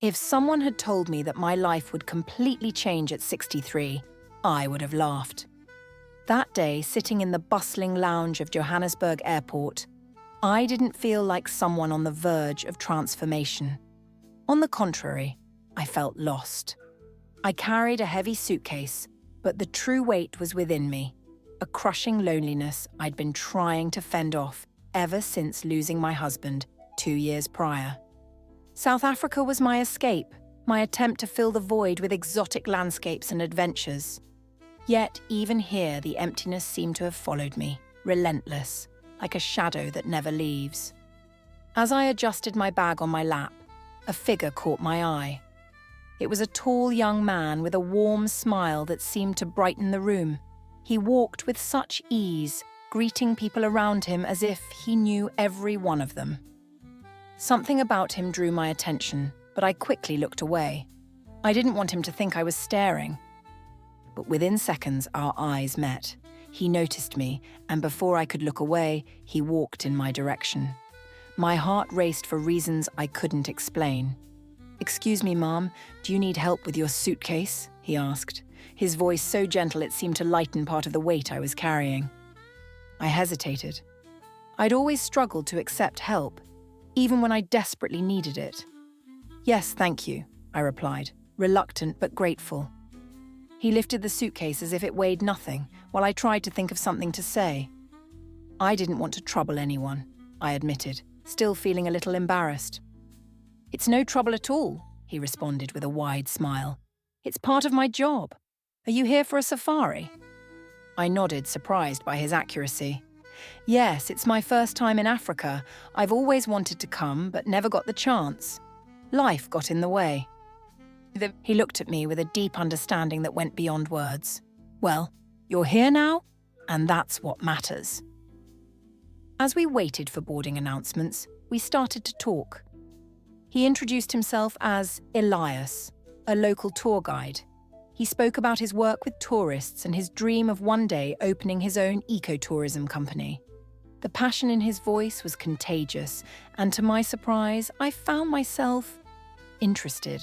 If someone had told me that my life would completely change at 63, I would have laughed. That day, sitting in the bustling lounge of Johannesburg Airport, I didn't feel like someone on the verge of transformation. On the contrary, I felt lost. I carried a heavy suitcase, but the true weight was within me, a crushing loneliness I'd been trying to fend off ever since losing my husband 2 years prior. South Africa was my escape, my attempt to fill the void with exotic landscapes and adventures. Yet, even here, the emptiness seemed to have followed me, relentless, like a shadow that never leaves. As I adjusted my bag on my lap, a figure caught my eye. It was a tall young man with a warm smile that seemed to brighten the room. He walked with such ease, greeting people around him as if he knew every one of them. Something about him drew my attention, but I quickly looked away. I didn't want him to think I was staring. But within seconds, our eyes met. He noticed me, and before I could look away, he walked in my direction. My heart raced for reasons I couldn't explain. "Excuse me, Mom, do you need help with your suitcase?" he asked, his voice so gentle it seemed to lighten part of the weight I was carrying. I hesitated. I'd always struggled to accept help, even when I desperately needed it. "Yes, thank you," I replied, reluctant but grateful. He lifted the suitcase as if it weighed nothing, while I tried to think of something to say. I didn't want to trouble anyone, I admitted, still feeling a little embarrassed. "It's no trouble at all," he responded with a wide smile. "It's part of my job. Are you here for a safari?" I nodded, surprised by his accuracy. "Yes, it's my first time in Africa. I've always wanted to come, but never got the chance. Life got in the way." He looked at me with a deep understanding that went beyond words. "Well, you're here now, and that's what matters." As we waited for boarding announcements, we started to talk. He introduced himself as Elias, a local tour guide. He spoke about his work with tourists and his dream of one day opening his own ecotourism company. The passion in his voice was contagious, and to my surprise, I found myself interested.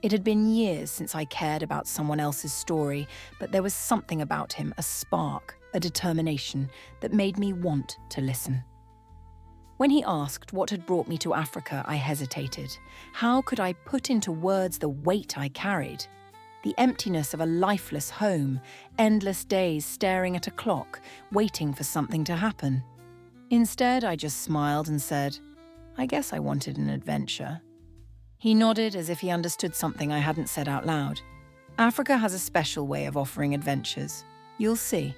It had been years since I cared about someone else's story, but there was something about him, a spark, a determination, that made me want to listen. When he asked what had brought me to Africa, I hesitated. How could I put into words the weight I carried? The emptiness of a lifeless home, endless days staring at a clock, waiting for something to happen. Instead, I just smiled and said, "I guess I wanted an adventure." He nodded as if he understood something I hadn't said out loud. "Africa has a special way of offering adventures. You'll see."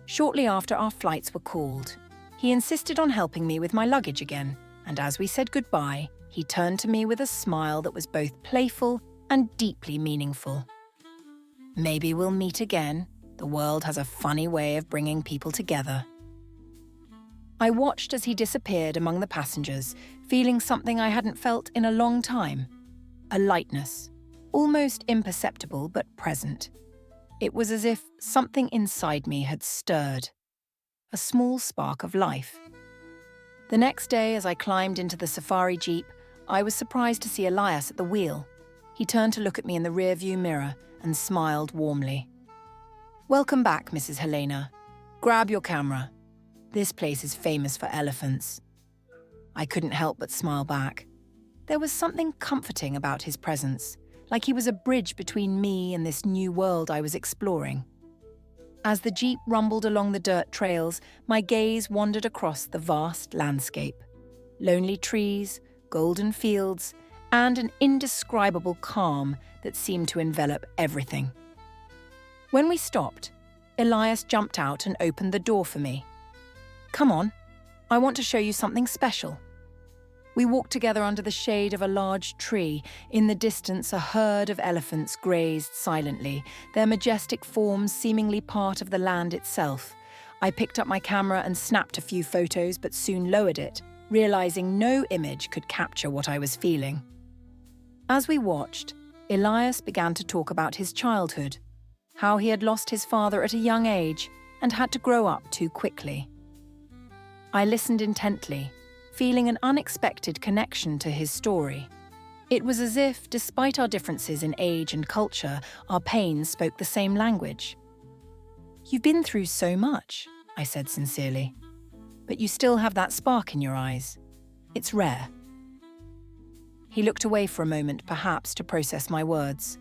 Shortly after our flights were called, he insisted on helping me with my luggage again, and as we said goodbye, he turned to me with a smile that was both playful and deeply meaningful. "Maybe we'll meet again. The world has a funny way of bringing people together." I watched as he disappeared among the passengers, feeling something I hadn't felt in a long time. A lightness, almost imperceptible but present. It was as if something inside me had stirred. A small spark of life. The next day, as I climbed into the safari jeep, I was surprised to see Elias at the wheel. He turned to look at me in the rearview mirror and smiled warmly. "Welcome back, Mrs. Helena. Grab your camera. This place is famous for elephants." I couldn't help but smile back. There was something comforting about his presence, like he was a bridge between me and this new world I was exploring. As the jeep rumbled along the dirt trails, my gaze wandered across the vast landscape. Lonely trees, golden fields, and an indescribable calm that seemed to envelop everything. When we stopped, Elias jumped out and opened the door for me. "Come on, I want to show you something special." We walked together under the shade of a large tree. In the distance, a herd of elephants grazed silently, their majestic forms seemingly part of the land itself. I picked up my camera and snapped a few photos, but soon lowered it, realizing no image could capture what I was feeling. As we watched, Elias began to talk about his childhood, how he had lost his father at a young age and had to grow up too quickly. I listened intently, feeling an unexpected connection to his story. It was as if, despite our differences in age and culture, our pains spoke the same language. "You've been through so much," I said sincerely. "But you still have that spark in your eyes. It's rare." He looked away for a moment, perhaps to process my words.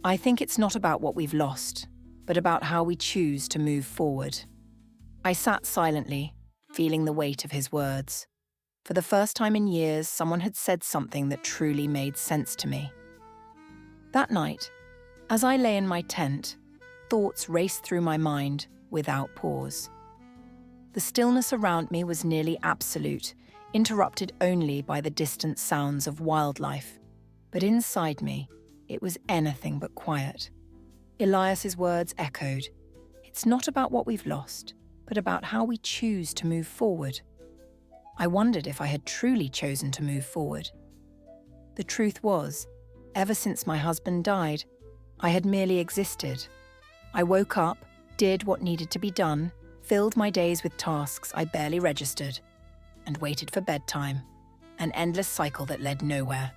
"I think it's not about what we've lost, but about how we choose to move forward." I sat silently, feeling the weight of his words. For the first time in years, someone had said something that truly made sense to me. That night, as I lay in my tent, thoughts raced through my mind without pause. The stillness around me was nearly absolute, interrupted only by the distant sounds of wildlife. But inside me, it was anything but quiet. Elias's words echoed. "It's not about what we've lost, but about how we choose to move forward." I wondered if I had truly chosen to move forward. The truth was, ever since my husband died, I had merely existed. I woke up, did what needed to be done, filled my days with tasks I barely registered, and waited for bedtime, an endless cycle that led nowhere.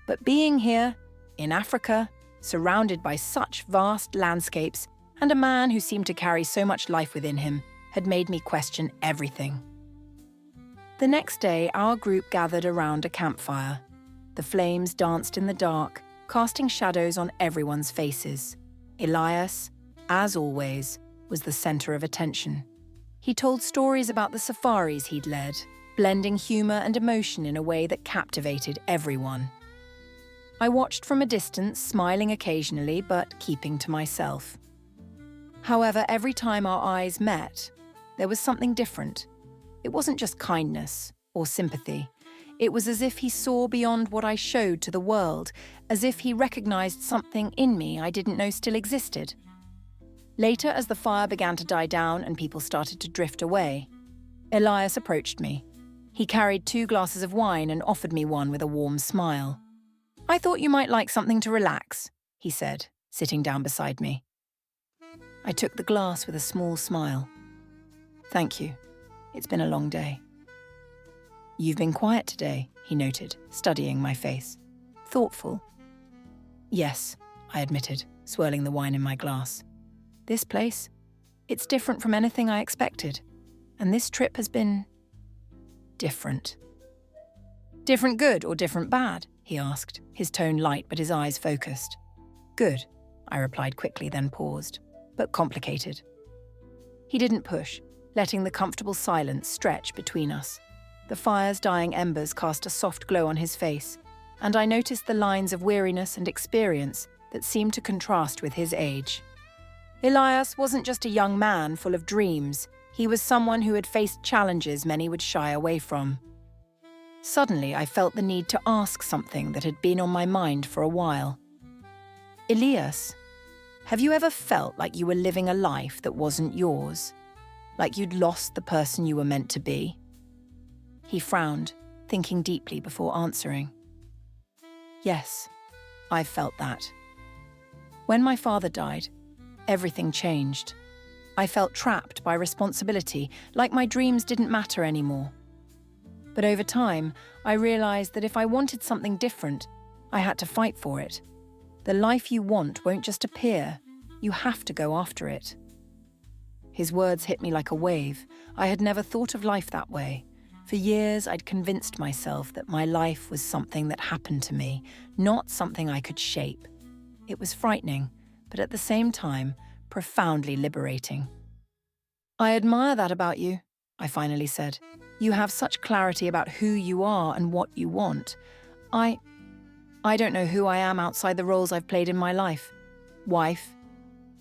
But being here, in Africa, surrounded by such vast landscapes, and a man who seemed to carry so much life within him, had made me question everything. The next day, our group gathered around a campfire. The flames danced in the dark, casting shadows on everyone's faces. Elias, as always, was the center of attention. He told stories about the safaris he'd led, blending humor and emotion in a way that captivated everyone. I watched from a distance, smiling occasionally, but keeping to myself. However, every time our eyes met, there was something different. It wasn't just kindness or sympathy. It was as if he saw beyond what I showed to the world, as if he recognized something in me I didn't know still existed. Later, as the fire began to die down and people started to drift away, Elias approached me. He carried 2 glasses of wine and offered me one with a warm smile. "I thought you might like something to relax," he said, sitting down beside me. I took the glass with a small smile. "Thank you. It's been a long day." "You've been quiet today," he noted, studying my face. "Thoughtful." "Yes," I admitted, swirling the wine in my glass. "This place, it's different from anything I expected. And this trip has been different." "Different good or different bad?" he asked, his tone light but his eyes focused. "Good," I replied quickly, then paused. "But complicated." He didn't push, letting the comfortable silence stretch between us. The fire's dying embers cast a soft glow on his face, and I noticed the lines of weariness and experience that seemed to contrast with his age. Elias wasn't just a young man full of dreams. He was someone who had faced challenges many would shy away from. Suddenly, I felt the need to ask something that had been on my mind for a while. "Elias, have you ever felt like you were living a life that wasn't yours? Like you'd lost the person you were meant to be?" He frowned, thinking deeply before answering. "Yes, I've felt that. When my father died, everything changed. I felt trapped by responsibility, like my dreams didn't matter anymore. But over time, I realized that if I wanted something different, I had to fight for it. The life you want won't just appear. You have to go after it." His words hit me like a wave. I had never thought of life that way. For years, I'd convinced myself that my life was something that happened to me, not something I could shape. It was frightening, but at the same time, profoundly liberating. "I admire that about you," I finally said. "You have such clarity about who you are and what you want. I don't know who I am outside the roles I've played in my life. Wife,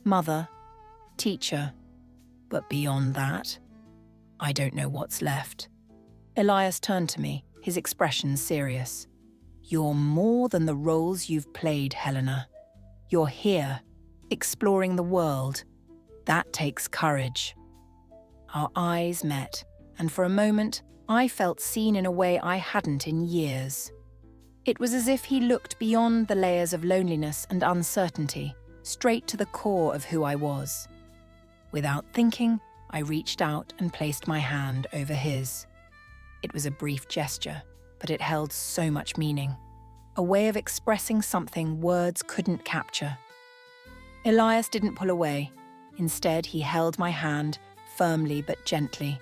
mother, teacher. But beyond that, I don't know what's left." Elias turned to me, his expression serious. "You're more than the roles you've played, Helena. You're here, exploring the world. That takes courage." Our eyes met, and for a moment, I felt seen in a way I hadn't in years. It was as if he looked beyond the layers of loneliness and uncertainty, straight to the core of who I was. Without thinking, I reached out and placed my hand over his. It was a brief gesture, but it held so much meaning. a way of expressing something words couldn't capture. Elias didn't pull away. Instead, he held my hand, firmly but gently.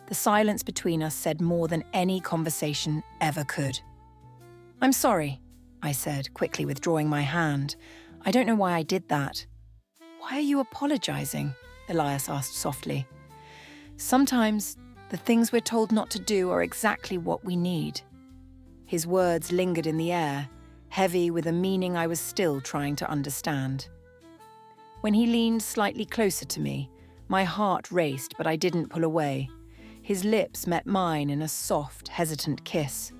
The silence between us said more than any conversation ever could. "I'm sorry," I said, quickly withdrawing my hand. "I don't know why I did that." "Why are you apologizing?" Elias asked softly. "Sometimes the things we're told not to do are exactly what we need." His words lingered in the air, heavy with a meaning I was still trying to understand. When he leaned slightly closer to me, my heart raced, but I didn't pull away. His lips met mine in a soft, hesitant kiss,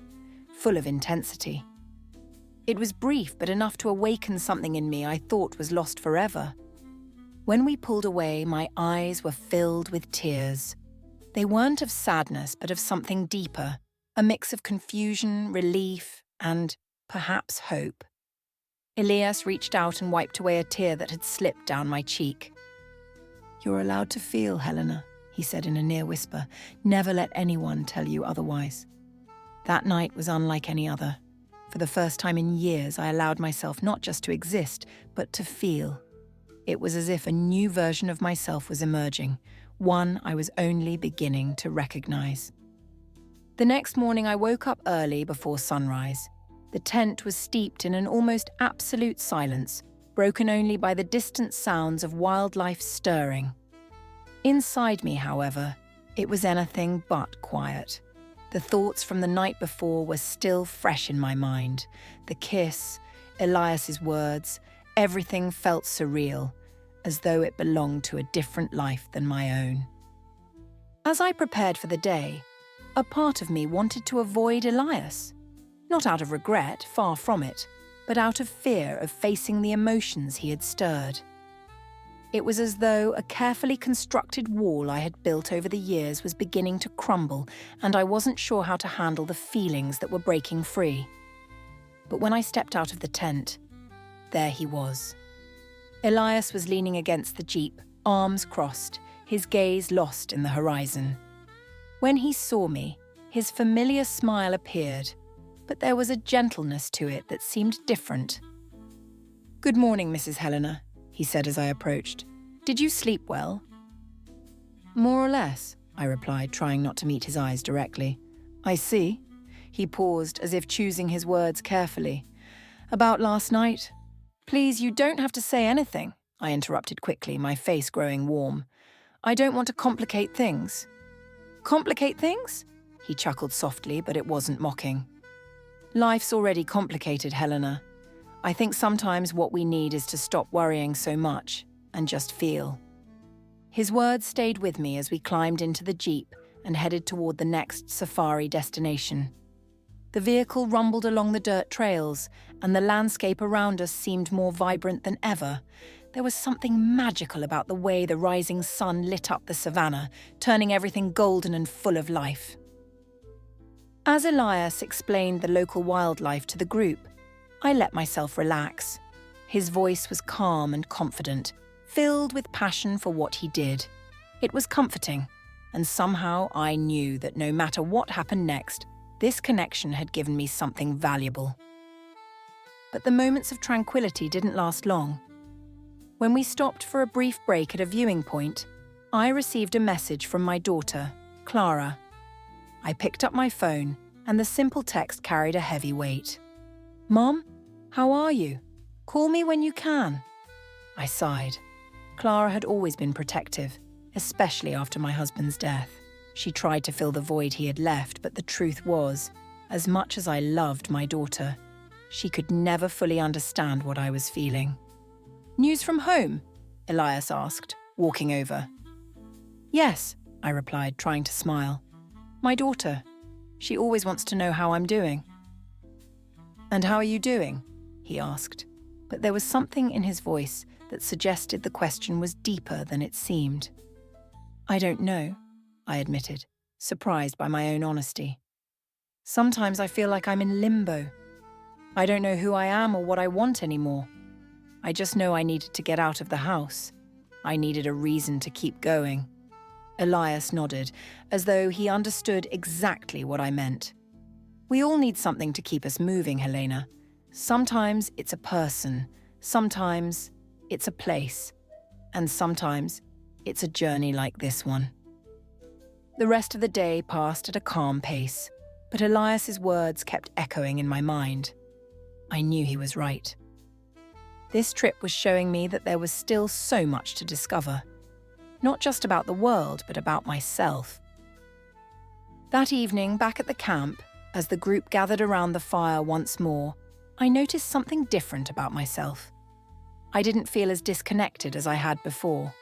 full of intensity. It was brief, but enough to awaken something in me I thought was lost forever. When we pulled away, my eyes were filled with tears. They weren't of sadness, but of something deeper, a mix of confusion, relief, and perhaps hope. Elias reached out and wiped away a tear that had slipped down my cheek. "You're allowed to feel, Helena," he said in a near whisper. "Never let anyone tell you otherwise." That night was unlike any other. For the first time in years, I allowed myself not just to exist, but to feel. It was as if a new version of myself was emerging, one I was only beginning to recognize. The next morning, I woke up early before sunrise. The tent was steeped in an almost absolute silence, broken only by the distant sounds of wildlife stirring. Inside me, however, it was anything but quiet. The thoughts from the night before were still fresh in my mind. The kiss, Elias's words, everything felt surreal, as though it belonged to a different life than my own. As I prepared for the day, a part of me wanted to avoid Elias. Not out of regret, far from it, but out of fear of facing the emotions he had stirred. It was as though a carefully constructed wall I had built over the years was beginning to crumble, and I wasn't sure how to handle the feelings that were breaking free. But when I stepped out of the tent, there he was. Elias was leaning against the jeep, arms crossed, his gaze lost in the horizon. When he saw me, his familiar smile appeared, but there was a gentleness to it that seemed different. "Good morning, Mrs. Helena," he said as I approached. "Did you sleep well?" "More or less," I replied, trying not to meet his eyes directly. "I see." He paused, as if choosing his words carefully. "About last night?" "Please, you don't have to say anything," I interrupted quickly, my face growing warm. "I don't want to complicate things." "Complicate things?" He chuckled softly, but it wasn't mocking. "Life's already complicated, Helena. I think sometimes what we need is to stop worrying so much and just feel." His words stayed with me as we climbed into the jeep and headed toward the next safari destination. The vehicle rumbled along the dirt trails, and the landscape around us seemed more vibrant than ever. There was something magical about the way the rising sun lit up the savannah, turning everything golden and full of life. As Elias explained the local wildlife to the group, I let myself relax. His voice was calm and confident, filled with passion for what he did. It was comforting, and somehow I knew that no matter what happened next, this connection had given me something valuable. But the moments of tranquility didn't last long. When we stopped for a brief break at a viewing point, I received a message from my daughter, Clara. I picked up my phone, and the simple text carried a heavy weight. "Mom, how are you? Call me when you can." I sighed. Clara had always been protective, especially after my husband's death. She tried to fill the void he had left, but the truth was, as much as I loved my daughter, she could never fully understand what I was feeling. "News from home?" Elias asked, walking over. "Yes," I replied, trying to smile. "My daughter. She always wants to know how I'm doing." "And how are you doing?" he asked, but there was something in his voice that suggested the question was deeper than it seemed. "I don't know," I admitted, surprised by my own honesty. "Sometimes I feel like I'm in limbo. I don't know who I am or what I want anymore. I just know I needed to get out of the house. I needed a reason to keep going." Elias nodded, as though he understood exactly what I meant. We all need something to keep us moving, Helena. Sometimes it's a person, sometimes it's a place, and sometimes it's a journey like this one. The rest of the day passed at a calm pace, but Elias's words kept echoing in my mind. I knew he was right. This trip was showing me that there was still so much to discover. Not just about the world, but about myself. That evening, back at the camp, as the group gathered around the fire once more, I noticed something different about myself. I didn't feel as disconnected as I had before.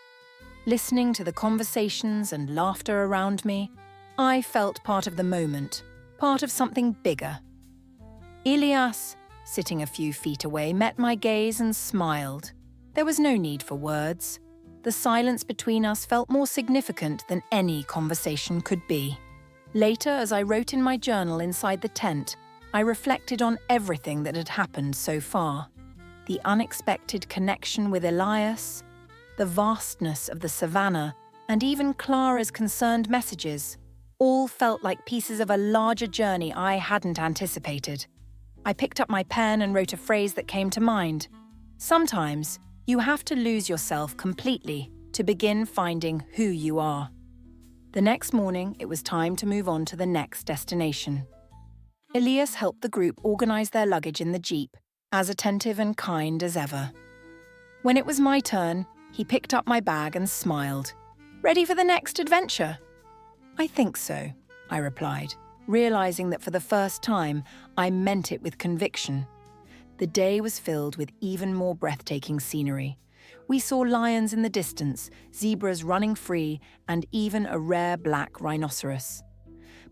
Listening to the conversations and laughter around me, I felt part of the moment, part of something bigger. Elias, sitting a few feet away, met my gaze and smiled. There was no need for words. The silence between us felt more significant than any conversation could be. Later, as I wrote in my journal inside the tent, I reflected on everything that had happened so far. The unexpected connection with Elias, the vastness of the savannah, and even Clara's concerned messages, all felt like pieces of a larger journey I hadn't anticipated. I picked up my pen and wrote a phrase that came to mind. Sometimes, you have to lose yourself completely to begin finding who you are. The next morning, it was time to move on to the next destination. Elias helped the group organize their luggage in the jeep, as attentive and kind as ever. When it was my turn, he picked up my bag and smiled. "Ready for the next adventure?" "I think so," I replied, realizing that for the first time, I meant it with conviction. The day was filled with even more breathtaking scenery. We saw lions in the distance, zebras running free, and even a rare black rhinoceros.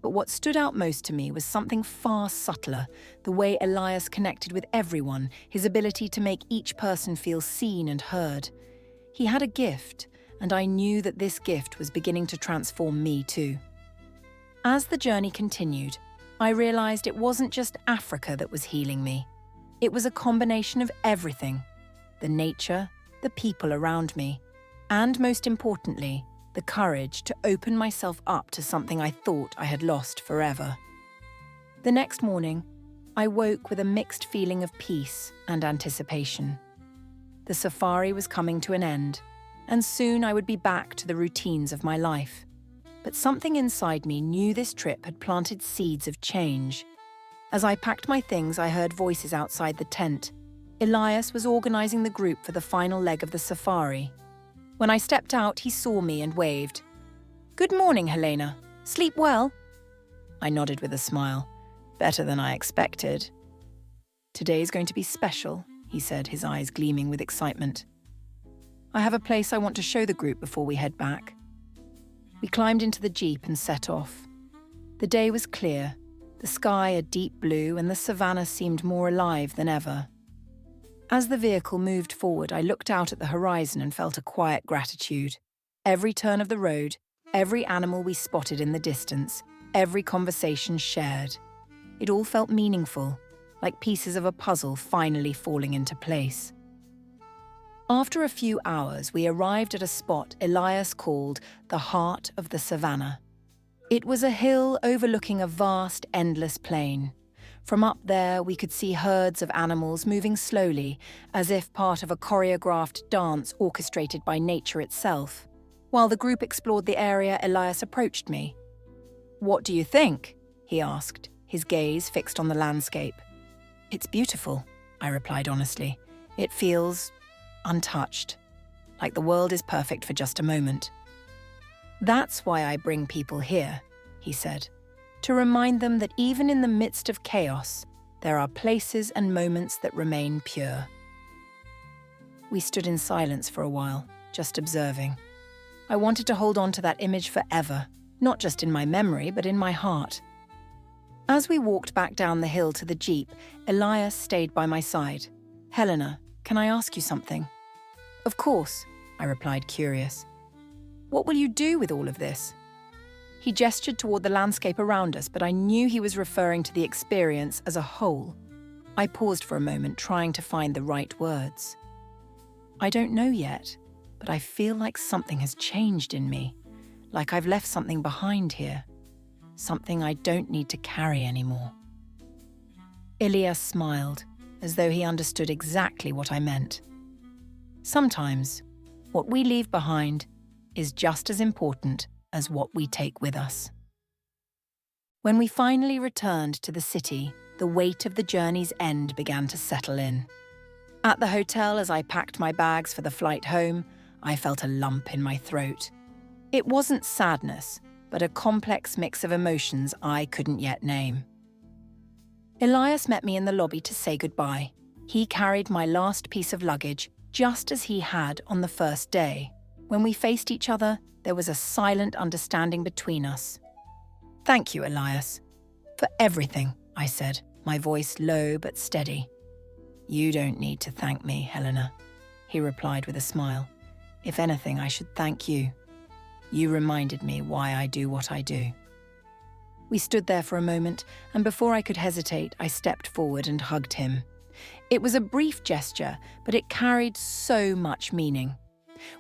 But what stood out most to me was something far subtler, the way Elias connected with everyone, his ability to make each person feel seen and heard. He had a gift, and I knew that this gift was beginning to transform me too. As the journey continued, I realized it wasn't just Africa that was healing me. It was a combination of everything: the nature, the people around me, and most importantly, the courage to open myself up to something I thought I had lost forever. The next morning, I woke with a mixed feeling of peace and anticipation. The safari was coming to an end, and soon I would be back to the routines of my life. But something inside me knew this trip had planted seeds of change. As I packed my things, I heard voices outside the tent. Elias was organizing the group for the final leg of the safari. When I stepped out, he saw me and waved. "Good morning, Helena. Sleep well?" I nodded with a smile. "Better than I expected." "Today's going to be special," he said, his eyes gleaming with excitement. "I have a place I want to show the group before we head back." We climbed into the jeep and set off. The day was clear, the sky a deep blue, and the savannah seemed more alive than ever. As the vehicle moved forward, I looked out at the horizon and felt a quiet gratitude. Every turn of the road, every animal we spotted in the distance, every conversation shared. It all felt meaningful, like pieces of a puzzle finally falling into place. After a few hours, we arrived at a spot Elias called the heart of the savannah. It was a hill overlooking a vast, endless plain. From up there, we could see herds of animals moving slowly, as if part of a choreographed dance orchestrated by nature itself. While the group explored the area, Elias approached me. "What do you think?" he asked, his gaze fixed on the landscape. "It's beautiful," I replied honestly. "It feels untouched, like the world is perfect for just a moment." "That's why I bring people here," he said. "To remind them that even in the midst of chaos, there are places and moments that remain pure." We stood in silence for a while, just observing. I wanted to hold on to that image forever, not just in my memory, but in my heart. As we walked back down the hill to the jeep, Elias stayed by my side. "Helena, can I ask you something?" "Of course," I replied, curious. "What will you do with all of this?" He gestured toward the landscape around us, but I knew he was referring to the experience as a whole. I paused for a moment, trying to find the right words. "I don't know yet, but I feel like something has changed in me, like I've left something behind here, something I don't need to carry anymore." Elias smiled, as though he understood exactly what I meant. Sometimes, what we leave behind is just as important as what we take with us. When we finally returned to the city, the weight of the journey's end began to settle in. At the hotel, as I packed my bags for the flight home, I felt a lump in my throat. It wasn't sadness, but a complex mix of emotions I couldn't yet name. Elias met me in the lobby to say goodbye. He carried my last piece of luggage, just as he had on the first day. When we faced each other, there was a silent understanding between us. "Thank you, Elias, for everything," I said, my voice low but steady. "You don't need to thank me, Helena," he replied with a smile. "If anything, I should thank you. You reminded me why I do what I do." We stood there for a moment, and before I could hesitate, I stepped forward and hugged him. It was a brief gesture, but it carried so much meaning.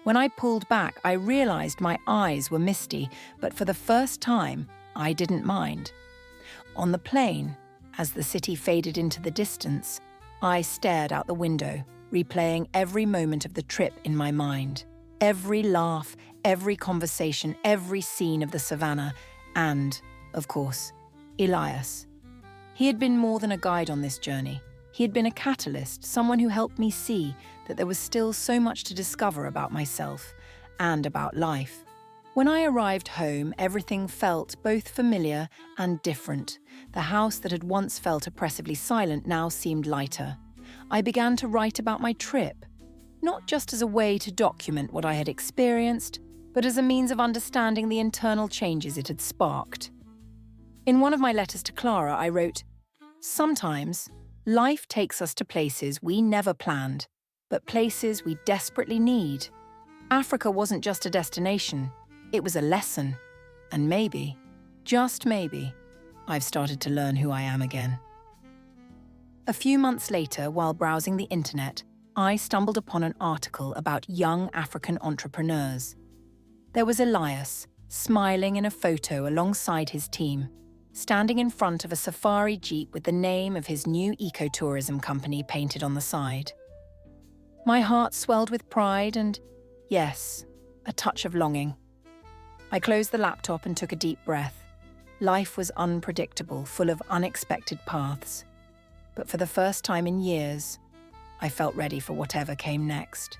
When I pulled back, I realized my eyes were misty, but for the first time, I didn't mind. On the plane, as the city faded into the distance, I stared out the window, replaying every moment of the trip in my mind. Every laugh, every conversation, every scene of the savannah, and, of course, Elias. He had been more than a guide on this journey. He had been a catalyst, someone who helped me see that there was still so much to discover about myself and about life. When I arrived home, everything felt both familiar and different. The house that had once felt oppressively silent now seemed lighter. I began to write about my trip, not just as a way to document what I had experienced, but as a means of understanding the internal changes it had sparked. In one of my letters to Clara, I wrote, "Sometimes, life takes us to places we never planned, but places we desperately need. Africa wasn't just a destination, it was a lesson. And maybe, just maybe, I've started to learn who I am again." A few months later, while browsing the internet, I stumbled upon an article about young African entrepreneurs. There was Elias, smiling in a photo alongside his team, standing in front of a safari jeep with the name of his new ecotourism company painted on the side. My heart swelled with pride and, yes, a touch of longing. I closed the laptop and took a deep breath. Life was unpredictable, full of unexpected paths. But for the first time in years, I felt ready for whatever came next.